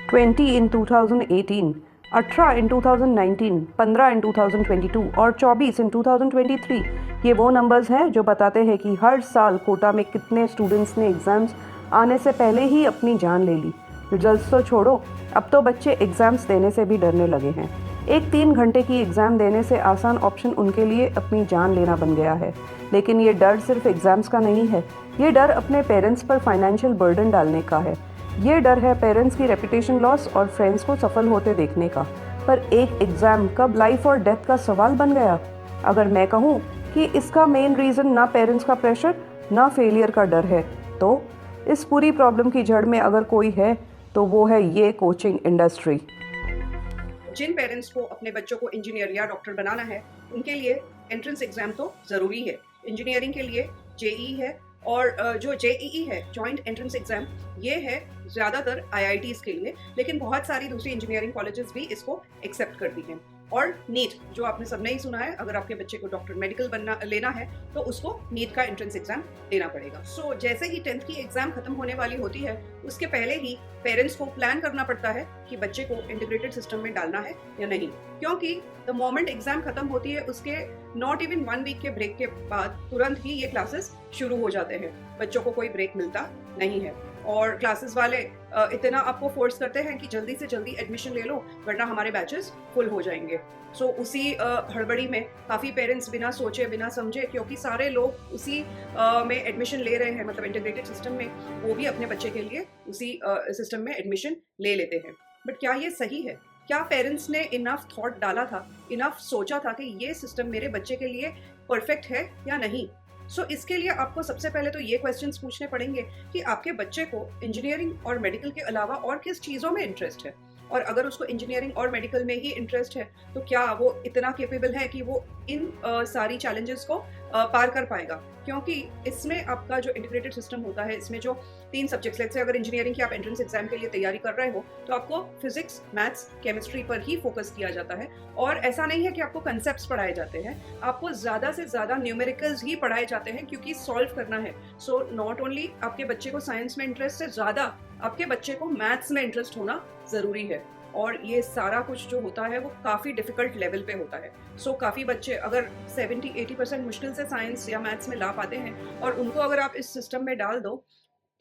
20 in 2018, 18 in 2019, 15 in 2022 और 24 in 2023 ये वो नंबर्स हैं जो बताते हैं कि हर साल कोटा में कितने स्टूडेंट्स ने एग्ज़ाम्स आने से पहले ही अपनी जान ले ली। रिजल्ट्स तो छोड़ो, अब तो बच्चे एग्ज़ाम्स देने से भी डरने लगे हैं। एक 3 घंटे की एग्ज़ाम देने से आसान ऑप्शन उनके लिए अपनी जान लेना बन गया है। लेकिन ये डर सिर्फ एग्ज़ाम्स का नहीं है, ये डर अपने पेरेंट्स पर फाइनेंशियल बर्डन डालने का है। ये डर है पेरेंट्स की रेपुटेशन लॉस और फ्रेंड्स को सफल होते देखने का। पर एक एग्ज़ाम कब लाइफ और डेथ का सवाल बन गया? अगर मैं कहूँ कि इसका मेन रीज़न ना पेरेंट्स का प्रेशर ना फेलियर का डर है, तो इस पूरी प्रॉब्लम की जड़ में अगर कोई है तो वो है ये कोचिंग इंडस्ट्री। जिन पेरेंट्स को अपने बच्चों को इंजीनियर या डॉक्टर बनाना है, उनके लिए एंट्रेंस एग्जाम तो ज़रूरी है। इंजीनियरिंग के लिए जेईई है, और जो जेईई है जॉइंट एंट्रेंस एग्जाम, ये है ज़्यादातर आईआईटीज़ के लिए, लेकिन बहुत सारी दूसरी इंजीनियरिंग कॉलेजेस भी इसको एक्सेप्ट करती हैं। और नीट, जो आपने सबने ही सुना है, अगर आपके बच्चे को डॉक्टर मेडिकल लेना है तो उसको नीट का एंट्रेंस एग्जाम देना पड़ेगा। सो जैसे ही 10th की एग्जाम खत्म होने वाली होती है, उसके पहले ही पेरेंट्स को प्लान करना पड़ता है कि बच्चे को इंटीग्रेटेड सिस्टम में डालना है या नहीं, क्योंकि द मोमेंट एग्जाम खत्म होती है उसके नॉट इवन 1 वीक के ब्रेक के बाद तुरंत ही ये क्लासेस शुरू हो जाते हैं। बच्चों को कोई ब्रेक मिलता नहीं है, और क्लासेस वाले इतना आपको फोर्स करते हैं कि जल्दी से जल्दी एडमिशन ले लो, वरना हमारे बैचेस फुल हो जाएंगे। सो उसी हड़बड़ी में काफ़ी पेरेंट्स बिना सोचे बिना समझे, क्योंकि सारे लोग उसी में एडमिशन ले रहे हैं, मतलब इंटीग्रेटेड सिस्टम में, वो भी अपने बच्चे के लिए उसी सिस्टम में एडमिशन ले लेते हैं। बट क्या ये सही है? क्या पेरेंट्स ने इनफ थॉट डाला था, इनफ सोचा था कि ये सिस्टम मेरे बच्चे के लिए परफेक्ट है या नहीं? इसके लिए आपको सबसे पहले तो ये क्वेश्चंस पूछने पड़ेंगे कि आपके बच्चे को इंजीनियरिंग और मेडिकल के अलावा और किस चीज़ों में इंटरेस्ट है, और अगर उसको इंजीनियरिंग और मेडिकल में ही इंटरेस्ट है तो क्या वो इतना केपेबल है कि वो इन सारी चैलेंजेस को पार कर पाएगा? क्योंकि इसमें आपका जो इंटीग्रेटेड सिस्टम होता है, इसमें जो 3 सब्जेक्ट्स, लेट्स से अगर इंजीनियरिंग की आप एंट्रेंस एग्जाम के लिए तैयारी कर रहे हो तो आपको फिजिक्स, मैथ्स, केमिस्ट्री पर ही फोकस किया जाता है। और ऐसा नहीं है कि आपको कंसेप्ट्स पढ़ाए जाते हैं, आपको ज़्यादा से ज़्यादा न्यूमेरिकल्स ही पढ़ाए जाते हैं, क्योंकि सॉल्व करना है। सो नॉट ओनली आपके बच्चे को साइंस में इंटरेस्ट है, ज़्यादा आपके बच्चे को मैथ्स में इंटरेस्ट होना ज़रूरी है। और ये सारा कुछ जो होता है वो काफ़ी डिफ़िकल्ट लेवल पे होता है। काफ़ी बच्चे अगर 70-80% मुश्किल से साइंस या मैथ्स में ला पाते हैं, और उनको अगर आप इस सिस्टम में डाल दो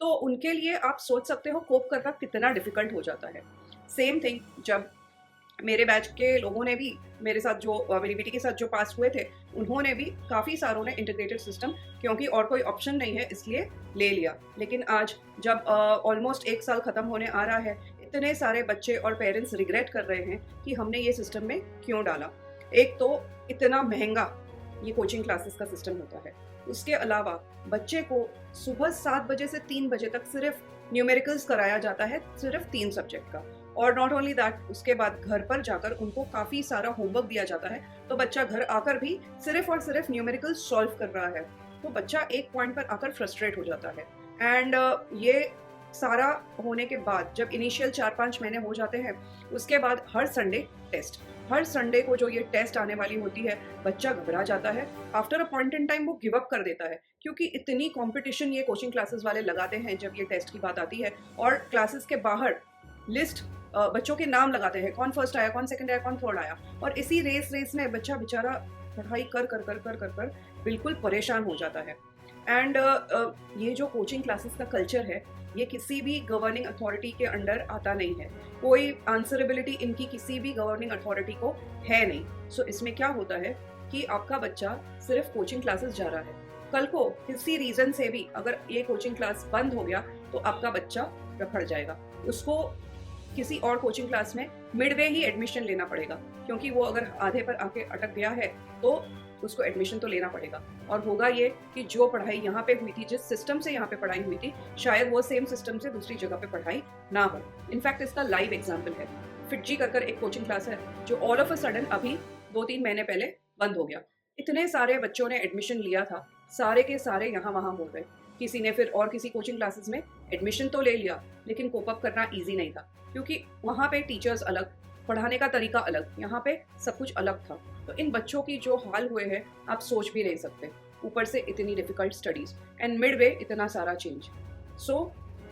तो उनके लिए आप सोच सकते हो कोप करना कितना डिफ़िकल्ट हो जाता है। सेम थिंग जब मेरे बैच के लोगों ने भी मेरे साथ, जो मेरी बेटी के साथ जो पास हुए थे, उन्होंने भी काफ़ी सारों ने इंटीग्रेटेड सिस्टम, क्योंकि और कोई ऑप्शन नहीं है इसलिए ले लिया। लेकिन आज जब ऑलमोस्ट 1 साल ख़त्म होने आ रहा है, इतने सारे बच्चे और पेरेंट्स रिग्रेट कर रहे हैं कि हमने ये सिस्टम में क्यों डाला। एक तो इतना महंगा ये कोचिंग क्लासेस का सिस्टम होता है, उसके अलावा बच्चे को सुबह 7 बजे से 3 बजे तक सिर्फ न्यूमेरिकल्स कराया जाता है, सिर्फ 3 सब्जेक्ट का। और नॉट ओनली दैट, उसके बाद घर पर जाकर उनको काफ़ी सारा होमवर्क दिया जाता है, तो बच्चा घर आकर भी सिर्फ और सिर्फ न्यूमेरिकल्स सॉल्व कर रहा है, तो बच्चा एक पॉइंट पर आकर फ्रस्ट्रेट हो जाता है। एंड ये सारा होने के बाद जब इनिशियल 4-5 महीने हो जाते हैं, उसके बाद हर संडे टेस्ट, हर संडे को जो ये टेस्ट आने वाली होती है, बच्चा घबरा जाता है। After a point in time वो गिव अप कर देता है, क्योंकि इतनी कंपटीशन ये कोचिंग क्लासेस वाले लगाते हैं जब ये टेस्ट की बात आती है। और क्लासेस के बाहर लिस्ट बच्चों के नाम लगाते हैं, कौन फर्स्ट आया, कौन सेकंड आया, कौन थर्ड आया, और इसी रेस में बच्चा बेचारा पढ़ाई कर कर कर कर कर कर बिल्कुल परेशान हो जाता है। एंड ये जो कोचिंग क्लासेस का कल्चर है, ये किसी भी गवर्निंग अथॉरिटी के अंडर आता नहीं है, कोई आंसरेबिलिटी इनकी किसी भी गवर्निंग अथॉरिटी को है नहीं। इसमें क्या होता है कि आपका बच्चा सिर्फ कोचिंग क्लासेस जा रहा है, कल को किसी रीज़न से भी अगर ये कोचिंग क्लास बंद हो गया तो आपका बच्चा रखड़ जाएगा, उसको किसी और कोचिंग क्लास में मिडवे ही एडमिशन लेना पड़ेगा, क्योंकि वो अगर आधे पर आके अटक गया है तो उसको एडमिशन तो लेना पड़ेगा। और होगा ये कि जो पढ़ाई यहाँ पे हुई थी, जिस सिस्टम से यहाँ पे पढ़ाई हुई थी, शायद वो सेम सिस्टम से दूसरी जगह पे पढ़ाई ना हो। इनफैक्ट इसका लाइव एग्जाम्पल है, फिटजी कर एक कोचिंग क्लास है जो ऑल ऑफ अ सडन अभी 2-3 महीने पहले बंद हो गया। इतने सारे बच्चों ने एडमिशन लिया था, सारे के सारे यहाँ वहाँ हो गए। किसी ने फिर और किसी कोचिंग क्लासेस में एडमिशन तो ले लिया, लेकिन कोप अप करना ईजी नहीं था, क्योंकि वहाँ पे टीचर्स अलग, पढ़ाने का तरीका अलग, यहाँ पे सब कुछ अलग था। तो इन बच्चों की जो हाल हुए हैं आप सोच भी नहीं सकते, ऊपर से इतनी डिफिकल्ट स्टडीज़ एंड मिडवे इतना सारा चेंज।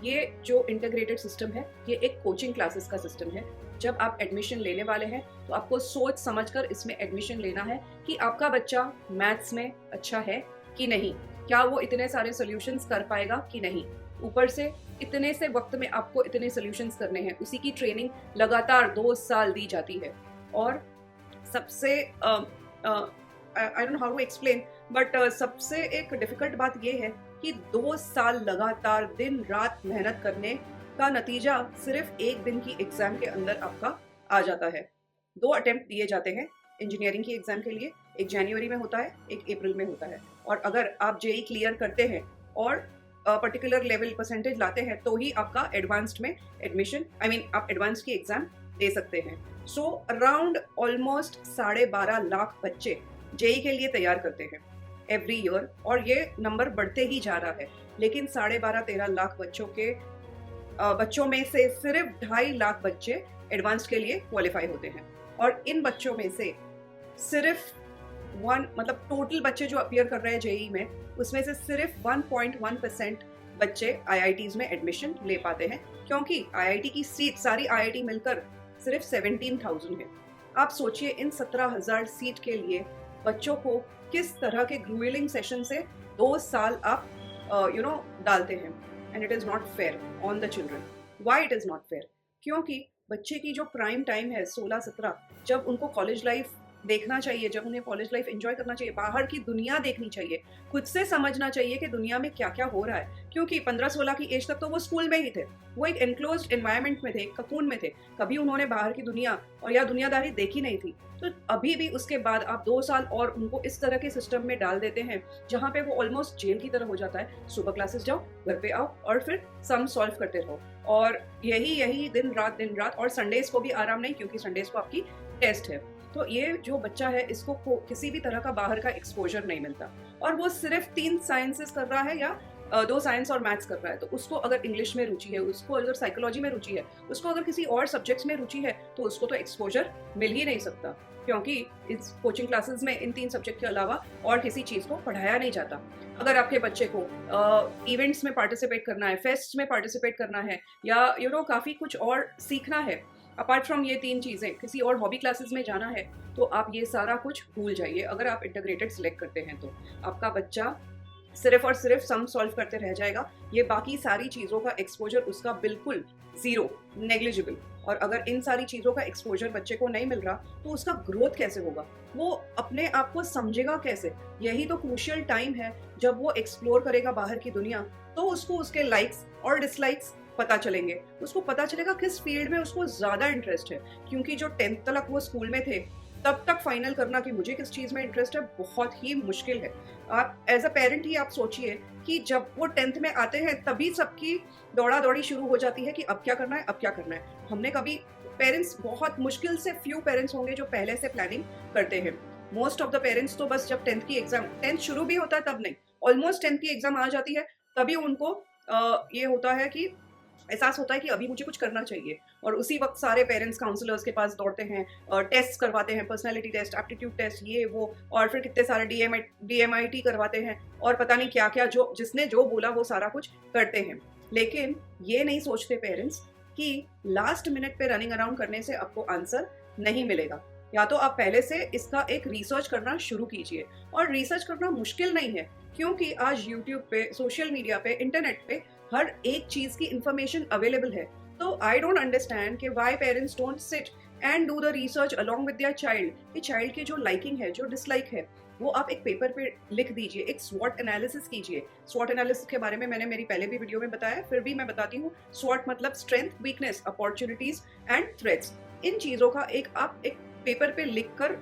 ये जो इंटीग्रेटेड सिस्टम है ये एक कोचिंग क्लासेस का सिस्टम है। जब आप एडमिशन लेने वाले हैं तो आपको सोच समझकर इसमें एडमिशन लेना है कि आपका बच्चा मैथ्स में अच्छा है कि नहीं, क्या वो इतने सारे सॉल्यूशंस कर पाएगा कि नहीं। ऊपर से इतने से वक्त में आपको इतने सॉल्यूशंस करने हैं, उसी की ट्रेनिंग लगातार 2 साल दी जाती है। और सबसे I don't know how to explain, but सबसे एक डिफिकल्ट बात ये है कि 2 साल लगातार दिन रात मेहनत करने का नतीजा सिर्फ एक दिन की एग्जाम के अंदर आपका आ जाता है। 2 अटेम्प्ट दिए जाते हैं इंजीनियरिंग की एग्जाम के लिए, एक जनवरी में होता है, एक अप्रैल में होता है। और अगर आप जेई क्लियर करते हैं और पर्टिकुलर लेवल परसेंटेज लाते हैं तो ही आपका एडवांस्ड में एडमिशन, आप एडवांस की एग्जाम दे सकते हैं। सो अराउंड ऑलमोस्ट 12.5 लाख बच्चे जेई के लिए तैयार करते हैं एवरी ईयर, और ये नंबर बढ़ते ही जा रहा है। लेकिन 12.5-13 लाख बच्चों में से सिर्फ 2.5 लाख बच्चे एडवांस के लिए क्वालिफाई होते हैं। और इन बच्चों में से सिर्फ टोटल बच्चे जो अपीयर कर रहे हैं जेई में, उसमें से सिर्फ 1.1% बच्चे आईआईटीज में एडमिशन ले पाते हैं, क्योंकि आईआईटी की सीट सारी आईआईटी मिलकर सिर्फ 17,000 है। आप सोचिए इन 17,000 सीट के लिए बच्चों को किस तरह के ग्रूलिंग सेशन से 2 साल आप डालते हैं। And it is not fair on the children. Why it is not fair? क्योंकि बच्चे की जो प्राइम टाइम है 16-17, जब उनको कॉलेज लाइफ देखना चाहिए, जब उन्हें कॉलेज लाइफ एंजॉय करना चाहिए, बाहर की दुनिया देखनी चाहिए, खुद से समझना चाहिए कि दुनिया में क्या क्या हो रहा है। क्योंकि 15-16 की एज तक तो वो स्कूल में ही थे, वो एक एनक्लोज्ड एनवायरनमेंट में थे, ककून में थे, कभी उन्होंने बाहर की दुनिया और या दुनियादारी देखी नहीं थी। तो अभी भी उसके बाद आप 2 साल और उनको इस तरह के सिस्टम में डाल देते हैं जहाँ पे वो ऑलमोस्ट जेल की तरह हो जाता है। सुबह क्लासेस जाओ, घर पे आओ और फिर सम सॉल्व करते रहो, और यही दिन रात, और संडेज को भी आराम नहीं, क्योंकि संडेज को आपकी टेस्ट है। तो ये जो बच्चा है इसको किसी भी तरह का बाहर का एक्सपोजर नहीं मिलता, और वो सिर्फ 3 साइंसेस कर रहा है या 2 साइंस और मैथ्स कर रहा है। तो उसको अगर इंग्लिश में रुचि है, उसको अगर साइकोलॉजी में रुचि है, उसको अगर किसी और सब्जेक्ट्स में रुचि है, तो उसको तो एक्सपोजर मिल ही नहीं सकता, क्योंकि इस कोचिंग क्लासेस में इन 3 सब्जेक्ट के अलावा और किसी चीज़ को पढ़ाया नहीं जाता। अगर आपके बच्चे को इवेंट्स में पार्टिसिपेट करना है, फेस्ट में पार्टिसिपेट करना है, या काफ़ी कुछ और सीखना है अपार्ट फ्रॉम ये 3 चीज़ें, किसी और हॉबी क्लासेस में जाना है, तो आप ये सारा कुछ भूल जाइए। अगर आप इंटीग्रेटेड सिलेक्ट करते हैं तो आपका बच्चा सिर्फ और सिर्फ सम सॉल्व करते रह जाएगा। ये बाकी सारी चीज़ों का एक्सपोजर उसका बिल्कुल ज़ीरो, नेग्लिजिबल। और अगर इन सारी चीज़ों का एक्सपोजर बच्चे को नहीं मिल रहा तो उसका ग्रोथ कैसे होगा, वो अपने आप को समझेगा कैसे? यही तो क्रूशियल टाइम है जब वो एक्सप्लोर करेगा बाहर की दुनिया, तो उसको उसके लाइक्स और डिसलाइक्स पता चलेंगे, उसको पता चलेगा किस फील्ड में उसको ज़्यादा इंटरेस्ट है। क्योंकि जो 10th तक वो स्कूल में थे, तब तक फाइनल करना कि मुझे किस चीज़ में इंटरेस्ट है बहुत ही मुश्किल है। आप एज अ पेरेंट ही आप सोचिए कि जब वो 10th में आते हैं तभी सबकी दौड़ा दौड़ी शुरू हो जाती है कि अब क्या करना है, अब क्या करना है। हमने कभी पेरेंट्स, बहुत मुश्किल से फ्यू पेरेंट्स होंगे जो पहले से प्लानिंग करते हैं। मोस्ट ऑफ द पेरेंट्स तो बस जब 10th की एग्जाम, 10th शुरू भी होता है तब नहीं, ऑलमोस्ट 10th की एग्जाम आ जाती है तभी उनको ये होता है कि एहसास होता है कि अभी मुझे कुछ करना चाहिए। और उसी वक्त सारे पेरेंट्स काउंसलर्स के पास दौड़ते हैं, टेस्ट करवाते हैं, पर्सनालिटी टेस्ट, एप्टीट्यूड टेस्ट, ये वो, और फिर कितने सारे DMIT करवाते हैं, और पता नहीं क्या क्या, जो जिसने जो बोला वो सारा कुछ करते हैं। लेकिन ये नहीं सोचते पेरेंट्स कि लास्ट मिनट पे रनिंग अराउंड करने से आपको आंसर नहीं मिलेगा। या तो आप पहले से इसका एक रिसर्च करना शुरू कीजिए, और रिसर्च करना मुश्किल नहीं है, क्योंकि आज यूट्यूब पे, सोशल मीडिया पे, इंटरनेट पे हर एक चीज़ की इंफॉर्मेशन अवेलेबल है। तो आई डोंट अंडरस्टैंड कि why parents don't sit and do the research along with their child. कि चाइल्ड की जो लाइकिंग है, जो डिसलाइक है, वो आप एक पेपर पे लिख दीजिए, एक स्वॉट एनालिसिस कीजिए। स्वॉट एनालिसिस के बारे में मैंने मेरी पहले भी वीडियो में बताया, फिर भी मैं बताती हूँ। स्वॉट मतलब strength, weakness, opportunities and threats. इन चीज़ों का आप एक पेपर पे लिख कर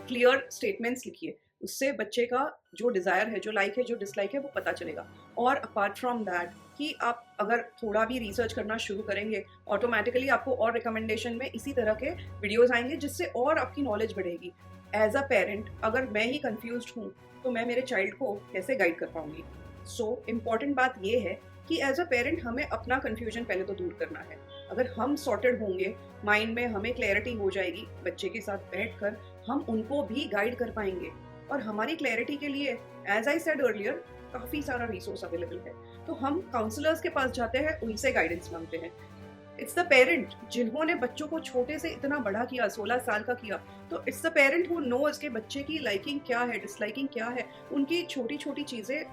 क्लियर स्टेटमेंट्स लिखिए। उससे बच्चे का जो डिज़ायर है, जो लाइक है, जो डिसलाइक है, वो पता चलेगा। और अपार्ट फ्रॉम दैट कि आप अगर थोड़ा भी रिसर्च करना शुरू करेंगे, ऑटोमेटिकली आपको और रिकमेंडेशन में इसी तरह के वीडियोस आएंगे, जिससे और आपकी नॉलेज बढ़ेगी। एज अ पेरेंट अगर मैं ही कंफ्यूज्ड हूँ तो मैं मेरे चाइल्ड को कैसे गाइड कर पाऊंगी? सो इम्पॉर्टेंट बात ये है कि एज अ पेरेंट हमें अपना कन्फ्यूजन पहले तो दूर करना है। अगर हम सॉर्टेड होंगे, माइंड में हमें क्लैरिटी हो जाएगी, बच्चे के साथ बैठकर हम उनको भी गाइड कर पाएंगे। और हमारी क्लैरिटी के लिए, एज आई सेड अर्लियर, काफ़ी सारा रिसोर्स अवेलेबल है। तो हम काउंसलर्स के पास जाते हैं, उनसे गाइडेंस मांगते हैं। इट्स द पेरेंट जिन्होंने बच्चों को छोटे से इतना बड़ा किया, 16 साल का किया, तो it's the parent who knows के बच्चे की लाइकिंग क्या है, डिसलाइकिंग क्या है, उनकी छोटी छोटी चीजें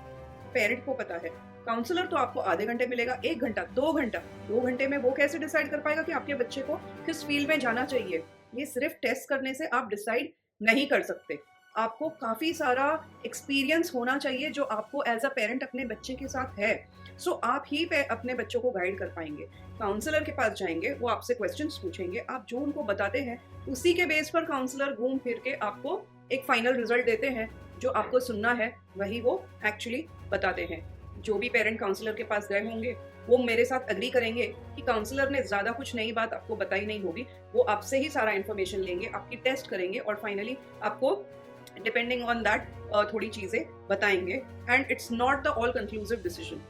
पेरेंट को पता है। काउंसलर तो आपको आधे घंटे मिलेगा, 1 घंटा, 2 घंटा, 2 घंटे में वो कैसे डिसाइड कर पाएगा कि आपके बच्चे को किस फील्ड में जाना चाहिए? ये सिर्फ टेस्ट करने से आप डिसाइड नहीं कर सकते। आपको काफी सारा एक्सपीरियंस होना चाहिए जो आपको एज अ पेरेंट अपने बच्चे के साथ है। सो आप ही अपने बच्चों को गाइड कर पाएंगे। काउंसलर के पास जाएंगे, वो आपसे क्वेश्चंस पूछेंगे, आप जो उनको बताते हैं उसी के बेस पर काउंसलर घूम फिर के आपको एक फाइनल रिजल्ट देते हैं। जो आपको सुनना है वही वो एक्चुअली बताते हैं। जो भी पेरेंट काउंसलर के पास गए होंगे वो मेरे साथ अग्री करेंगे कि काउंसलर ने ज़्यादा कुछ नई बात आपको बताई नहीं होगी। वो आपसे ही सारा इन्फॉर्मेशन लेंगे, आपकी टेस्ट करेंगे और फाइनली आपको डिपेंडिंग ऑन दैट थोड़ी चीज़ें बताएंगे। And it's not the all conclusive decision.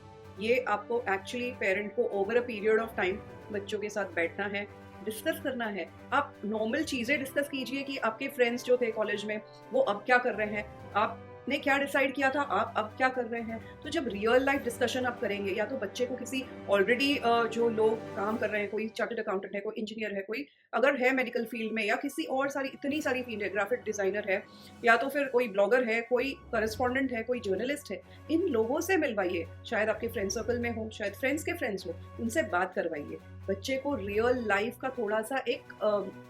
ये आपको एक्चुअली पेरेंट को over a period of time बच्चों के साथ बैठना है, डिस्कस करना है। आप नॉर्मल चीज़ें डिस्कस कीजिए कि आपके फ्रेंड्स जो थे कॉलेज में वो अब क्या कर रहे हैं, आपने क्या डिसाइड किया था, आप अब क्या कर रहे हैं। तो जब रियल लाइफ डिस्कशन आप करेंगे, या तो बच्चे को किसी ऑलरेडी जो लोग काम कर रहे हैं, कोई चार्टर्ड अकाउंटेंट है, कोई इंजीनियर है, कोई अगर है मेडिकल फील्ड में, या किसी और सारी इतनी सारी फील्ड है, ग्राफिक डिज़ाइनर है, या तो फिर कोई ब्लॉगर है, कोई करस्पॉन्डेंट है, कोई जर्नलिस्ट है, इन लोगों से मिलवाइए। शायद आपके फ्रेंड सर्कल में हो, शायद फ्रेंड्स के फ्रेंड्स हो, उनसे बात करवाइए। बच्चे को रियल लाइफ का थोड़ा सा एक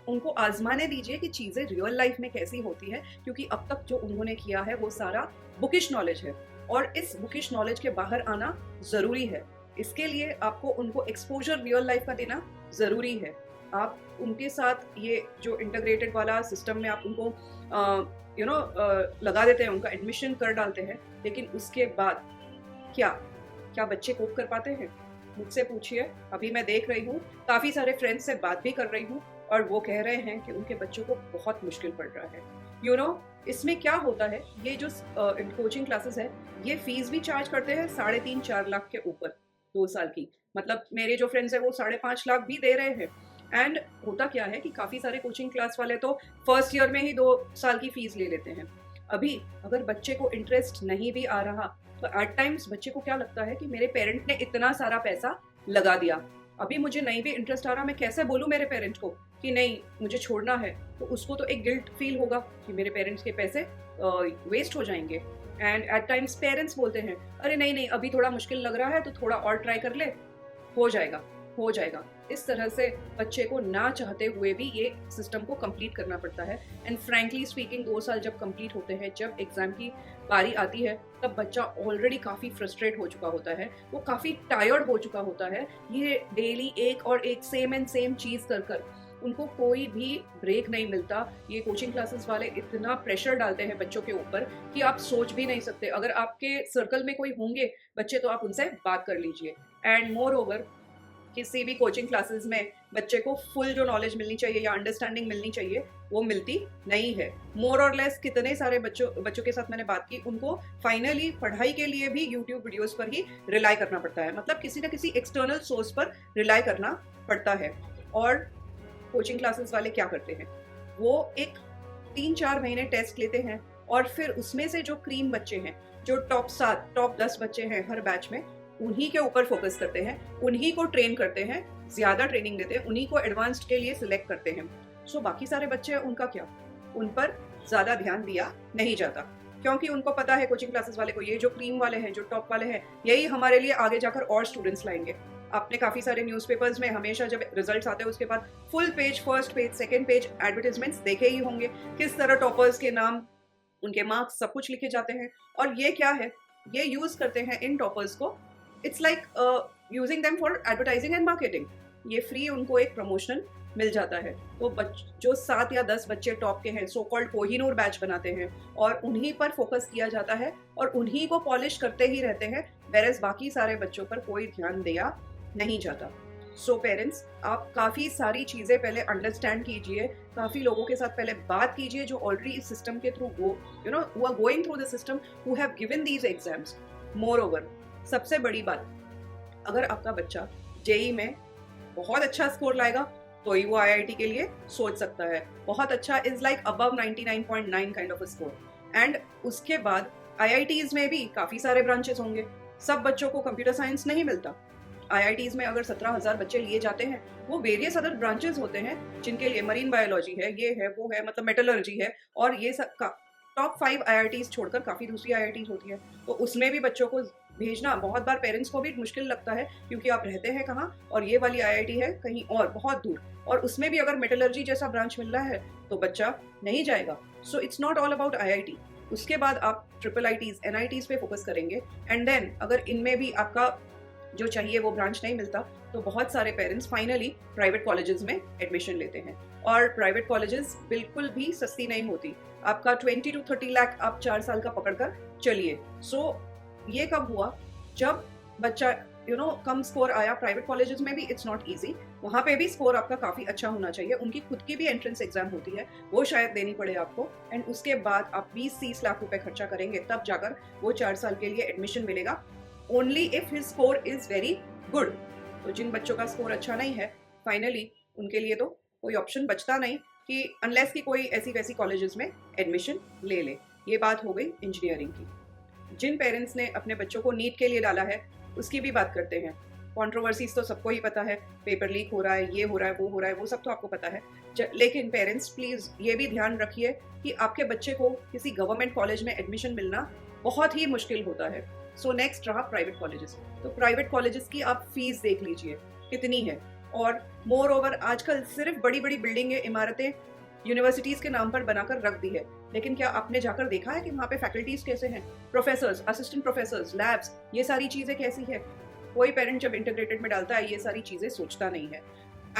उनको आजमाने दीजिए कि चीज़ें रियल लाइफ में कैसी होती है, क्योंकि अब तक जो उन्होंने किया है वो सारा बुकिश नॉलेज है और इस बुकिश नॉलेज के बाहर आना ज़रूरी है। इसके लिए आपको उनको एक्सपोजर रियल लाइफ का देना ज़रूरी है। आप उनके साथ ये जो इंटीग्रेटेड वाला सिस्टम में आप उनको लगा देते हैं, उनका एडमिशन कर डालते हैं, लेकिन उसके बाद क्या बच्चे कोप कर पाते हैं? मुझसे पूछिए। अभी मैं देख रही हूँ, काफ़ी सारे फ्रेंड्स से बात भी कर रही हूँ और वो कह रहे हैं कि उनके बच्चों को बहुत मुश्किल पड़ रहा है। इसमें क्या होता है, ये जो कोचिंग क्लासेस है, ये फीस भी चार्ज करते हैं 3.5-4 लाख के ऊपर 2 साल की। मतलब मेरे जो फ्रेंड्स हैं वो 5.5 लाख भी दे रहे हैं। एंड होता क्या है कि काफ़ी सारे कोचिंग क्लास वाले तो फर्स्ट ईयर में ही 2 साल की फीस ले लेते हैं। अभी अगर बच्चे को इंटरेस्ट नहीं भी आ रहा तो एट टाइम्स बच्चे को क्या लगता है कि मेरे पेरेंट ने इतना सारा पैसा लगा दिया, अभी मुझे नहीं भी इंटरेस्ट आ रहा, मैं कैसे बोलूँ मेरे पेरेंट्स को कि नहीं मुझे छोड़ना है। तो उसको तो एक गिल्ट फील होगा कि मेरे पेरेंट्स के पैसे वेस्ट हो जाएंगे। एंड एट टाइम्स पेरेंट्स बोलते हैं अरे नहीं अभी थोड़ा मुश्किल लग रहा है तो थोड़ा और ट्राई कर ले, हो जाएगा। इस तरह से बच्चे को ना चाहते हुए भी ये सिस्टम को कंप्लीट करना पड़ता है। एंड फ्रैंकली स्पीकिंग 2 साल जब कंप्लीट होते हैं, जब एग्जाम की बारी आती है, तब बच्चा ऑलरेडी काफ़ी फ्रस्ट्रेट हो चुका होता है, वो काफ़ी टायर्ड हो चुका होता है। ये डेली एक और एक सेम चीज़ कर उनको कोई भी ब्रेक नहीं मिलता। ये कोचिंग क्लासेस वाले इतना प्रेशर डालते हैं बच्चों के ऊपर कि आप सोच भी नहीं सकते। अगर आपके सर्कल में कोई होंगे बच्चे तो आप उनसे बात कर लीजिए। एंड मोर ओवर किसी भी कोचिंग क्लासेस में बच्चे को फुल जो नॉलेज मिलनी चाहिए या अंडरस्टैंडिंग मिलनी चाहिए वो मिलती नहीं है। मोर और लेस कितने सारे बच्चों के साथ मैंने बात की, उनको फाइनली पढ़ाई के लिए भी यूट्यूब वीडियोस पर ही रिलाई करना पड़ता है। मतलब किसी न किसी एक्सटर्नल सोर्स पर रिलाई करना पड़ता है। और कोचिंग क्लासेस वाले क्या करते हैं, वो एक 3-4 महीने टेस्ट लेते हैं और फिर उसमें से जो क्रीम बच्चे हैं, जो टॉप 7 टॉप 10 बच्चे हैं हर बैच में, उन्हीं के ऊपर फोकस करते हैं, उन्हीं को ट्रेन करते हैं, ज़्यादा ट्रेनिंग देते हैं, उन्हीं को एडवांस्ड के लिए सिलेक्ट करते हैं। सो बाकी सारे बच्चे हैं उनका क्या, उन पर ज़्यादा ध्यान दिया नहीं जाता, क्योंकि उनको पता है कोचिंग क्लासेस वाले को ये जो क्रीम वाले हैं, जो टॉप वाले हैं, यही हमारे लिए आगे जाकर और स्टूडेंट्स लाएंगे। आपने काफ़ी सारे न्यूज़पेपर्स में हमेशा जब रिजल्ट्स आते हैं उसके बाद full page, first page, second page advertisements देखे ही होंगे, किस तरह टॉपर्स के नाम, उनके मार्क्स, सब कुछ लिखे जाते हैं। और ये क्या है, ये यूज़ करते हैं इन टॉपर्स को, it's like using them for advertising and marketing. ये फ्री उनको एक प्रमोशन मिल जाता है। तो जो 7 या 10 बच्चे टॉप के हैं, सो कॉल्ड कोहिनूर बैच बनाते हैं और उन्हीं पर फोकस किया जाता है और उन्हीं को पॉलिश करते ही रहते हैं, वेरेस बाकी सारे बच्चों पर कोई ध्यान दिया नहीं जाता। सो पेरेंट्स, आप काफ़ी सारी चीज़ें पहले अंडरस्टैंड कीजिए, काफ़ी लोगों के साथ पहले बात कीजिए जो ऑलरेडी इस सिस्टम के through who are going through the system, who have given these exams. Moreover, सबसे बड़ी बात, अगर आपका बच्चा जेई में बहुत अच्छा स्कोर लाएगा तो ही वो आईआईटी के लिए सोच सकता है। बहुत अच्छा is like above 99.9 kind of a score. And उसके बाद आईआईटीज में भी काफ़ी सारे ब्रांचेस होंगे, सब बच्चों को कंप्यूटर साइंस नहीं मिलता। आईआईटीज़ में अगर 17,000 बच्चे लिए जाते हैं, वो वेरियस अदर ब्रांचेस होते हैं जिनके लिए मरीन बायोलॉजी है, ये है, वो है, मतलब मेटलर्जी है, और ये सब का टॉप 5 आईआईटीज़ छोड़कर काफ़ी दूसरी आईआईटीज़ होती है। तो उसमें भी बच्चों को भेजना बहुत बार पेरेंट्स को भी मुश्किल लगता है, क्योंकि आप रहते हैं कहाँ और ये वाली आईआईटी है कहीं और बहुत दूर, और उसमें भी अगर मेटलर्जी जैसा ब्रांच मिल रहा है तो बच्चा नहीं जाएगा। So it's not all about IIT. उसके बाद आप ट्रिपल आईटीज़, एनआईटीज़ पे फोकस करेंगे, एंड देन अगर इनमें भी आपका जो चाहिए वो ब्रांच नहीं मिलता, तो बहुत सारे पेरेंट्स फाइनली प्राइवेट कॉलेजेस में एडमिशन लेते हैं। और प्राइवेट कॉलेजेस बिल्कुल भी सस्ती नहीं होती। आपका 20 to 30 लाख आप 4 साल का पकड़कर चलिए। सो ये कब हुआ? जब बच्चा कम स्कोर आया। प्राइवेट कॉलेजेस में भी इट्स नॉट ईजी, वहाँ पे भी स्कोर आपका काफ़ी अच्छा होना चाहिए। उनकी खुद की भी एंट्रेंस एग्जाम होती है, वो शायद देनी पड़े आपको, एंड उसके बाद आप 20-30 लाख रुपए खर्चा करेंगे, तब जाकर वो 4 साल के लिए एडमिशन मिलेगा, only if his score is very good. तो जिन बच्चों का स्कोर अच्छा नहीं है, फाइनली उनके लिए तो कोई ऑप्शन बचता नहीं कि अनलेस कि कोई ऐसी वैसी कॉलेजेस में एडमिशन ले ले। ये बात हो गई इंजीनियरिंग की। जिन पेरेंट्स ने अपने बच्चों को नीट के लिए डाला है, उसकी भी बात करते हैं। कंट्रोवर्सीज तो सबको ही पता है, पेपर लीक हो रहा है, ये हो रहा है, वो हो रहा है, वो सब तो आपको पता है। लेकिन पेरेंट्स प्लीज़ ये भी ध्यान रखिए कि आपके बच्चे को किसी गवर्नमेंट कॉलेज में एडमिशन मिलना बहुत ही मुश्किल होता है। सो नेक्स्ट रहा प्राइवेट कॉलेजेस। तो प्राइवेट कॉलेजेस की आप फीस देख लीजिए कितनी है, और मोर ओवर आजकल सिर्फ बड़ी बड़ी बिल्डिंगें, इमारतें यूनिवर्सिटीज़ के नाम पर बनाकर रख दी है, लेकिन क्या आपने जाकर देखा है कि वहाँ पे फैकल्टीज कैसे हैं, प्रोफेसर्स, असिस्टेंट प्रोफेसर्स, लैब्स, ये सारी चीज़ें कैसी है? कोई पेरेंट जब इंटीग्रेटेड में डालता है ये सारी चीज़ें सोचता नहीं है।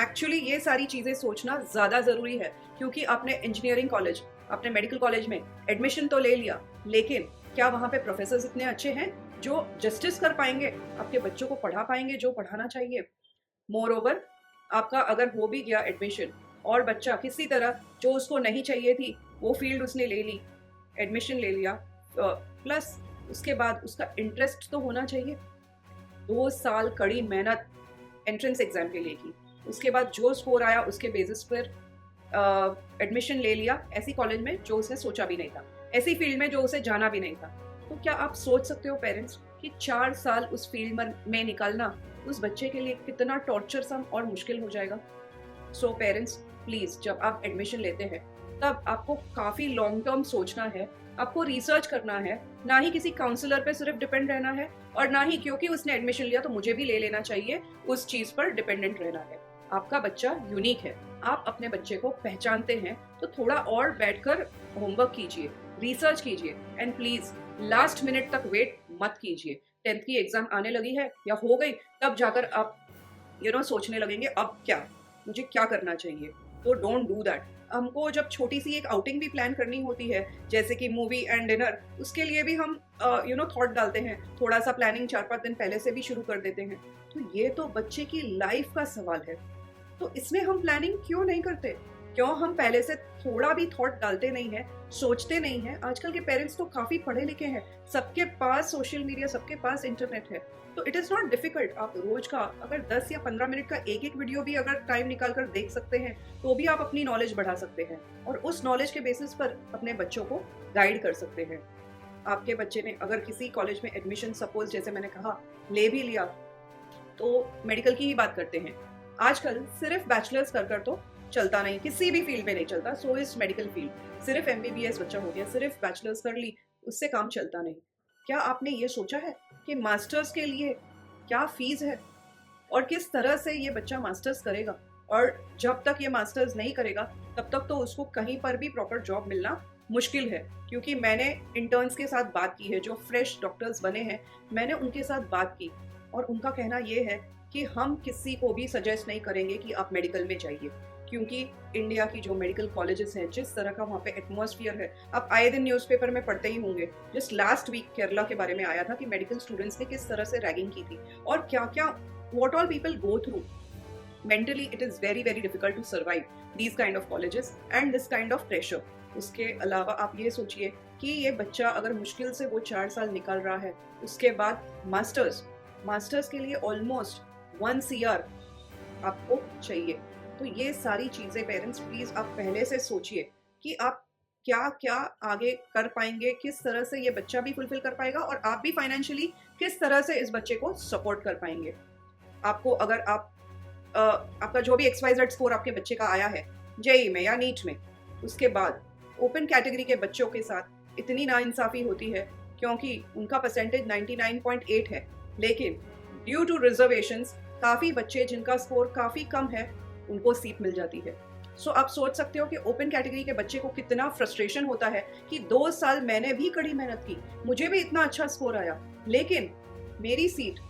एक्चुअली ये सारी चीज़ें सोचना ज़्यादा ज़रूरी है, क्योंकि आपने इंजीनियरिंग कॉलेज, आपने मेडिकल कॉलेज में एडमिशन तो ले लिया, लेकिन क्या वहाँ पे प्रोफेसर्स इतने अच्छे हैं जो जस्टिस कर पाएंगे, आपके बच्चों को पढ़ा पाएंगे जो पढ़ाना चाहिए? मोर ओवर आपका अगर हो भी गया एडमिशन और बच्चा किसी तरह जो उसको नहीं चाहिए थी वो फील्ड उसने ले ली, एडमिशन ले लिया, प्लस उसके बाद उसका इंटरेस्ट तो होना चाहिए। 2 साल कड़ी मेहनत एंट्रेंस एग्जाम के लिए की, उसके बाद जो स्कोर आया उसके बेसिस पर एडमिशन ले लिया ऐसी कॉलेज में जो उसने सोचा भी नहीं था, ऐसी फील्ड में जो उसे जाना भी नहीं था। तो क्या आप सोच सकते हो पेरेंट्स कि 4 साल उस फील्ड में निकालना उस बच्चे के लिए कितना टॉर्चरसम और मुश्किल हो जाएगा? सो पेरेंट्स प्लीज़, जब आप एडमिशन लेते हैं तब आपको काफ़ी लॉन्ग टर्म सोचना है, आपको रिसर्च करना है, ना ही किसी काउंसलर पे सिर्फ डिपेंड रहना है, और ना ही क्योंकि उसने एडमिशन लिया तो मुझे भी ले लेना चाहिए उस चीज़ पर डिपेंडेंट रहना है। आपका बच्चा यूनिक है, आप अपने बच्चे को पहचानते हैं, तो थोड़ा और बैठकर होमवर्क कीजिए, रिसर्च कीजिए, एंड प्लीज़ लास्ट मिनट तक वेट मत कीजिए। 10th की एग्ज़ाम आने लगी है या हो गई, तब जाकर आप सोचने लगेंगे अब क्या, मुझे क्या करना चाहिए। तो डोंट डू दैट। हमको जब छोटी सी एक आउटिंग भी प्लान करनी होती है, जैसे कि मूवी एंड डिनर, उसके लिए भी हम थॉट डालते हैं, थोड़ा सा प्लानिंग 4-5 दिन पहले से भी शुरू कर देते हैं। तो ये तो बच्चे की लाइफ का सवाल है, तो इसमें हम प्लानिंग क्यों नहीं करते? क्यों हम पहले से थोड़ा भी थॉट डालते नहीं हैं, सोचते नहीं हैं? आजकल के पेरेंट्स तो काफ़ी पढ़े लिखे हैं, सबके पास सोशल मीडिया, सबके पास इंटरनेट है, तो इट इज़ नॉट डिफ़िकल्ट। आप रोज का अगर 10 या 15 मिनट का एक वीडियो भी अगर टाइम निकाल कर देख सकते हैं, तो भी आप अपनी नॉलेज बढ़ा सकते हैं, और उस नॉलेज के बेसिस पर अपने बच्चों को गाइड कर सकते हैं। आपके बच्चे ने अगर किसी कॉलेज में एडमिशन, सपोज जैसे मैंने कहा, ले भी लिया, तो मेडिकल की ही बात करते हैं। आजकल सिर्फ बैचलर्स कर तो चलता नहीं, किसी भी फील्ड में नहीं चलता। सो इज मेडिकल फील्ड, सिर्फ MBBS बच्चा हो गया, सिर्फ बैचलर्स कर ली, उससे काम चलता नहीं। क्या आपने ये सोचा है कि मास्टर्स के लिए क्या फीस है और किस तरह से ये बच्चा मास्टर्स करेगा? और जब तक ये मास्टर्स नहीं करेगा तब तक तो उसको कहीं पर भी प्रॉपर जॉब मिलना मुश्किल है, क्योंकि मैंने इंटर्न्स के साथ बात की है, जो फ्रेश डॉक्टर्स बने हैं, मैंने उनके साथ बात की, और उनका कहना ये है कि हम किसी को भी सजेस्ट नहीं करेंगे कि आप मेडिकल में जाइए, क्योंकि इंडिया की जो मेडिकल कॉलेजेस हैं, जिस तरह का वहाँ पे एटमॉस्फेयर है, आप आए दिन न्यूज़पेपर में पढ़ते ही होंगे। जस्ट लास्ट वीक केरला के बारे में आया था कि मेडिकल स्टूडेंट्स ने किस तरह से रैगिंग की थी, और क्या क्या, what all people go through. Mentally it is very very difficult to survive these kind of colleges and this kind of pressure. उसके अलावा आप ये सोचिए कि ये बच्चा अगर मुश्किल से वो 4 साल निकल रहा है, उसके बाद मास्टर्स के लिए ऑलमोस्ट 1 CR आपको चाहिए। तो ये सारी चीज़ें पेरेंट्स प्लीज़ आप पहले से सोचिए कि आप क्या क्या आगे कर पाएंगे, किस तरह से ये बच्चा भी फुलफिल कर पाएगा और आप भी फाइनेंशियली किस तरह से इस बच्चे को सपोर्ट कर पाएंगे। आपको अगर आपका जो भी XYZ स्कोर आपके बच्चे का आया है जेई में या नीट में, उसके बाद ओपन कैटेगरी के बच्चों के साथ इतनी नाइंसाफ़ी होती है क्योंकि उनका परसेंटेज 99.8 है, लेकिन ड्यू टू रिजर्वेशंस काफ़ी बच्चे जिनका स्कोर काफ़ी कम है उनको सीट मिल जाती है। सो आप सोच सकते हो कि ओपन कैटेगरी के बच्चे को कितना फ्रस्ट्रेशन होता है कि 2 साल मैंने भी कड़ी मेहनत की, मुझे भी इतना अच्छा स्कोर आया, लेकिन मेरी सीट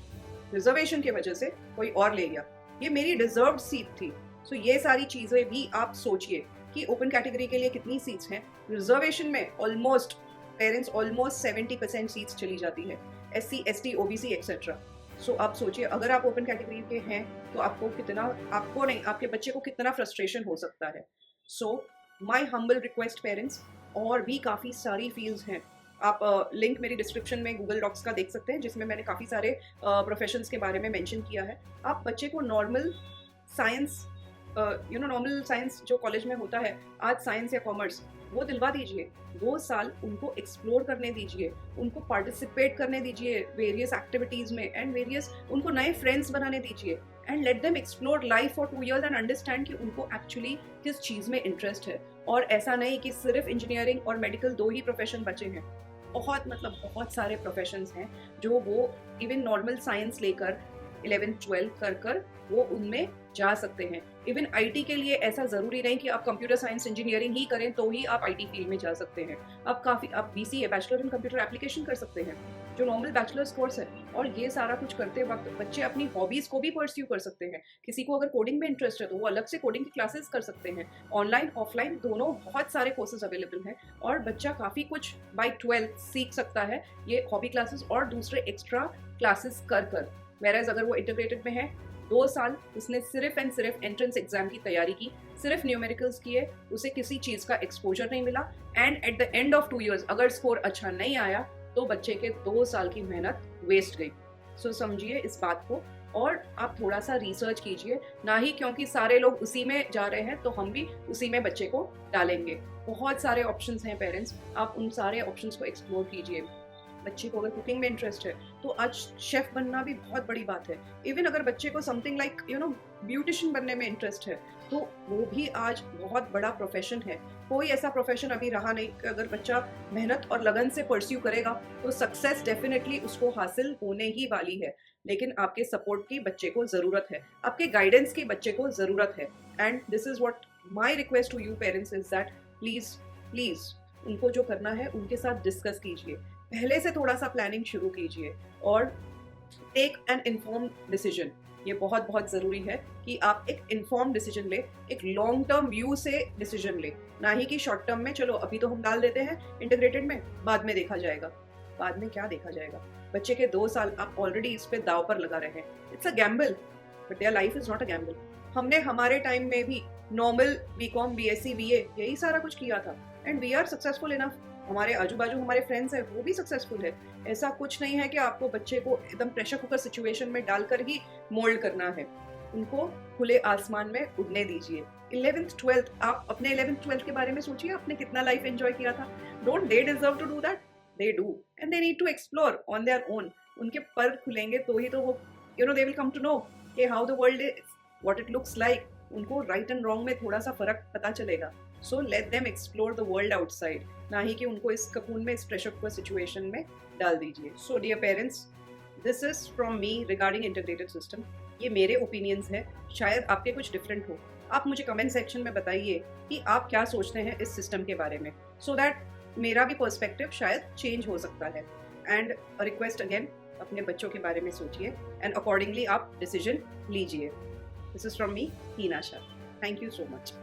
रिजर्वेशन की वजह से कोई और ले गया, ये मेरी डिजर्व्ड सीट थी। सो ये सारी चीज़ें भी आप सोचिए कि ओपन कैटेगरी के लिए कितनी सीट्स हैं। रिजर्वेशन में ऑलमोस्ट 70% सीट्स चली जाती है, SC ST OBC एक्सेट्रा। सो आप सोचिए अगर आप ओपन कैटेगरी के हैं तो आपके बच्चे को कितना फ्रस्ट्रेशन हो सकता है। सो माई हम्बल रिक्वेस्ट पेरेंट्स, और भी काफ़ी सारी फील्ड्स हैं, आप लिंक मेरी डिस्क्रिप्शन में गूगल डॉक्स का देख सकते हैं जिसमें मैंने काफ़ी सारे प्रोफेशंस के बारे में मेंशन किया है। आप बच्चे को नॉर्मल साइंस जो कॉलेज में होता है, आर्ट्स साइंस या कॉमर्स, वो दिलवा दीजिए। 2 साल उनको एक्सप्लोर करने दीजिए, उनको पार्टिसिपेट करने दीजिए वेरियस एक्टिविटीज़ में एंड उनको नए फ्रेंड्स बनाने दीजिए and let them explore life for 2 years and understand कि उनको एक्चुअली किस चीज़ में इंटरेस्ट है। और ऐसा नहीं कि सिर्फ इंजीनियरिंग और मेडिकल 2 ही प्रोफेशन बचे हैं, बहुत सारे प्रोफेशंस हैं जो वो इवन नॉर्मल साइंस लेकर 11th-12th कर वो उनमें जा सकते हैं। इवन IT के लिए ऐसा ज़रूरी नहीं कि आप कंप्यूटर साइंस इंजीनियरिंग ही करें तो ही आप IT फील्ड में जा सकते हैं। आप BCA bachelor in computer application कर सकते हैं जो नॉर्मल बैचलर्स कोर्स है। और ये सारा कुछ करते वक्त बच्चे अपनी हॉबीज़ को भी परस्यू कर सकते हैं। किसी को अगर कोडिंग में इंटरेस्ट है तो वो अलग से कोडिंग की क्लासेस कर सकते हैं। ऑनलाइन ऑफलाइन दोनों बहुत सारे कोर्सेज अवेलेबल हैं और बच्चा काफ़ी कुछ बाय 12th सीख सकता है ये हॉबी क्लासेस और दूसरे एक्स्ट्रा क्लासेस कर। वेराज अगर वो इंटीग्रेटेड में है, 2 साल उसने सिर्फ एंड सिर्फ एंट्रेंस एग्जाम की तैयारी की, सिर्फ न्यूमेरिकल्स किए, उसे किसी चीज़ का एक्सपोजर नहीं मिला and at the end of 2 years अगर स्कोर अच्छा नहीं आया तो बच्चे के 2 साल की मेहनत वेस्ट गई। सो समझिए इस बात को और आप थोड़ा सा रिसर्च कीजिए, ना ही क्योंकि सारे लोग उसी में जा रहे हैं तो हम भी उसी में बच्चे को डालेंगे। बहुत सारे ऑप्शंस हैं पेरेंट्स, आप उन सारे ऑप्शंस को एक्सप्लोर कीजिए। बच्चे को अगर कुकिंग में इंटरेस्ट है तो आज शेफ बनना भी बहुत बड़ी बात है। इवन अगर बच्चे को समथिंग लाइक ब्यूटिशियन बनने में इंटरेस्ट है तो वो भी आज बहुत बड़ा प्रोफेशन है। कोई ऐसा प्रोफेशन अभी रहा नहीं कि अगर बच्चा मेहनत और लगन से परस्यू करेगा तो सक्सेस डेफिनेटली उसको हासिल होने ही वाली है। लेकिन आपके सपोर्ट की बच्चे को ज़रूरत है, आपके गाइडेंस की बच्चे को ज़रूरत है। And this is what my request to you parents is that please उनको जो करना है उनके साथ डिस्कस कीजिए, पहले से थोड़ा सा प्लानिंग शुरू कीजिए और टेक एन इन्फॉर्म्ड डिसीजन। ये बहुत ज़रूरी है कि आप एक इन्फॉर्म्ड डिसीजन ले, एक लॉन्ग टर्म व्यू से डिसीजन ले, ना ही कि शॉर्ट टर्म में चलो अभी तो हम डाल देते हैं इंटीग्रेटेड में, बाद में देखा जाएगा। बाद में क्या देखा जाएगा? बच्चे के 2 साल आप ऑलरेडी इस पे दाव पर लगा रहे हैं। It's a gamble but their life is not a gamble. हमने हमारे टाइम में भी नॉर्मल BCom BSc BA यही सारा कुछ किया था and we are successful enough. हमारे आजू बाजू हमारे फ्रेंड्स हैं वो भी सक्सेसफुल है। ऐसा कुछ नहीं है कि आपको बच्चे को एकदम प्रेशर कुकर सिचुएशन में डालकर ही मोल्ड करना है। उनको खुले आसमान में उड़ने दीजिए। 11th 12th आप अपने 11th 12th के बारे में सोचिए, आपने कितना लाइफ एंजॉय किया था। Don't they deserve to do that? They do and they need to explore on their own. उनके पर खुलेंगे तो ही तो वो they will come to know कि how the world is, what it looks like. उनको राइट एंड रॉन्ग में थोड़ा सा फर्क पता चलेगा। So let them explore the world outside, ना ही कि उनको इस ककून में, इस प्रेशर कुकर सिचुएशन में डाल दीजिए। So dear parents, this is from me regarding integrated system. ये मेरे ओपिनियंस हैं, शायद आपके कुछ डिफरेंट हो। आप मुझे कमेंट सेक्शन में बताइए कि आप क्या सोचते हैं इस सिस्टम के बारे में, सो दैट मेरा भी पर्सपेक्टिव शायद चेंज हो सकता है। एंड रिक्वेस्ट अगेन, अपने बच्चों के बारे में सोचिए एंड अकॉर्डिंगली आप डिसीजन लीजिए। This is from me, Heena Shah. Thank you so much.